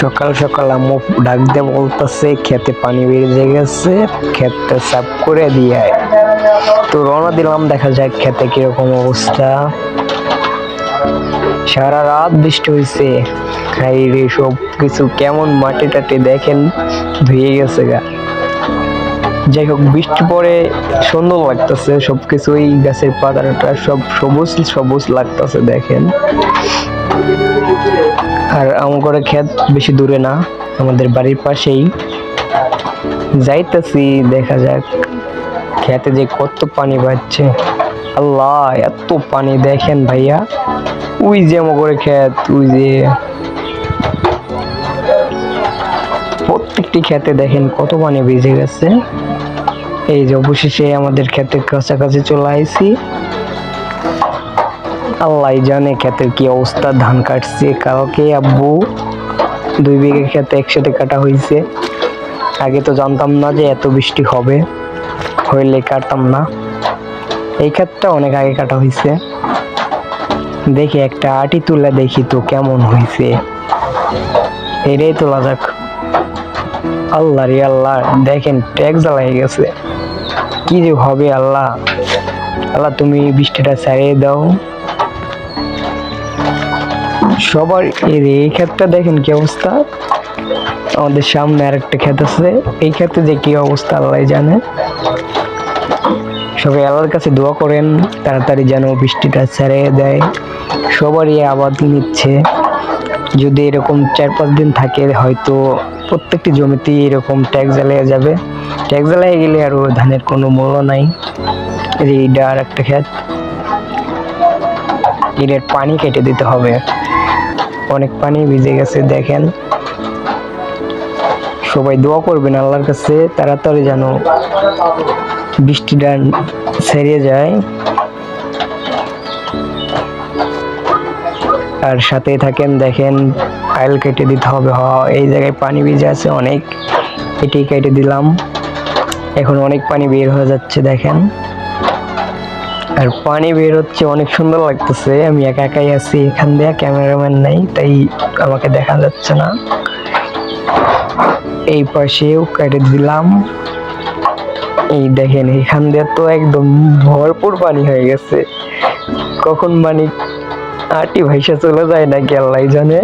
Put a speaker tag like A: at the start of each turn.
A: সকাল সকাল আম্মু ডাক দিয়ে বলতেছে খেতে পানি বেরিয়ে গেছে, ক্ষেতটা সাফ করে দিয়ে আয়। তো রওনা দিলাম, দেখা যাক খেতে কিরকম অবস্থা। সারা রাত বৃষ্টি হয়েছে, খাই রে সব কিছু কেমন মাটি টাটি দেখেন ধুয়ে গেছে গা। যাই হোক, বৃষ্টি পরে সুন্দর লাগতেছে, সবকিছুই গাছের পাতাটা সব সবুজ সবুজ লাগতেছে দেখেন। আর আমার ক্ষেত বেশি দূরে না, আমাদের বাড়ির পাশেই। যাইতেছি, দেখা যাক খেতে যে কত পানি পাচ্ছে। আল্লাহ, এত পানি দেখেন ভাইয়া। ওই যে আমার ক্ষেত, ওই যে প্রত্যেকটি খেতে দেখেন কত পানি ভিজে গেছে। এই যে অবশেষে আমাদের ক্ষেতের কাছাকাছি চলে আইছি। আল্লাহ জানে ক্ষেতের কি অবস্থা। ধান কাটছে কালকে আব্বু, 2 বিঘা ক্ষেত একসাথে কাটা হয়েছে। আগে তো জানতাম না যে এত বৃষ্টি হবে, হইলে কাটতাম না। এই ক্ষেতটা অনেক আগে কাটা হয়েছে। দেখি একটা আটি তুলে দেখি তো কেমন হয়েছে, এটাই তোলা যাক। আল্লাহ রে আল্লাহ, দেখেন ট্যাগ জ্বালাই গেছে, কি যে হবে। আল্লাহ আল্লাহ, তুমি বৃষ্টিটা ছাড়িয়ে দাও সবার। এই ক্ষেতটা দেখেন কি অবস্থা। আমাদের সামনে আর একটা ক্ষেত আছে, এই ক্ষেতে যে কি অবস্থা আল্লাহ জানে। সবাই আল্লাহর কাছে দোয়া করেন তাড়াতাড়ি যেন বৃষ্টিটা ছেড়ে দেয়। সবারই আবাদ নিচ্ছে, যদি এরকম 4-5 দিন থাকে হয়তো প্রত্যেকটি জমিতেই এরকম ট্যাগ জ্বালিয়ে যাবে। ট্যাগ জ্বালিয়ে গেলে আর ধানের কোনো মূল্য নাই। এইটা আর একটা ক্ষেত, এর পানি কেটে দিতে হবে, অনেক পানি ভিজে গেছে দেখেন। সবাই দোয়া করবেন আল্লাহর কাছে তাড়াতাড়ি যেন বৃষ্টিটা ছেড়ে যায়। আর সাথে থাকেন, দেখেন আইল কেটে দিতে হবে। এই জায়গায় পানি ভিজে আছে অনেক, এটি কেটে দিলাম। এখন অনেক পানি বের হয়ে যাচ্ছে দেখেন, আর পানি বের হচ্ছে, অনেক সুন্দর লাগতেছে। আমি একা একাই আছি এখান দিয়ে, ক্যামেরাম্যান নাই তাই আমাকে দেখা যাচ্ছে না। এই পাশেও কেটে দিলাম। এই দেখেন এখান দিয়ে তো একদম ভরপুর পানি হয়ে গেছে, কখন পানি আটি ভাইসা চলে যায় নাকি আল্লাহ জানে।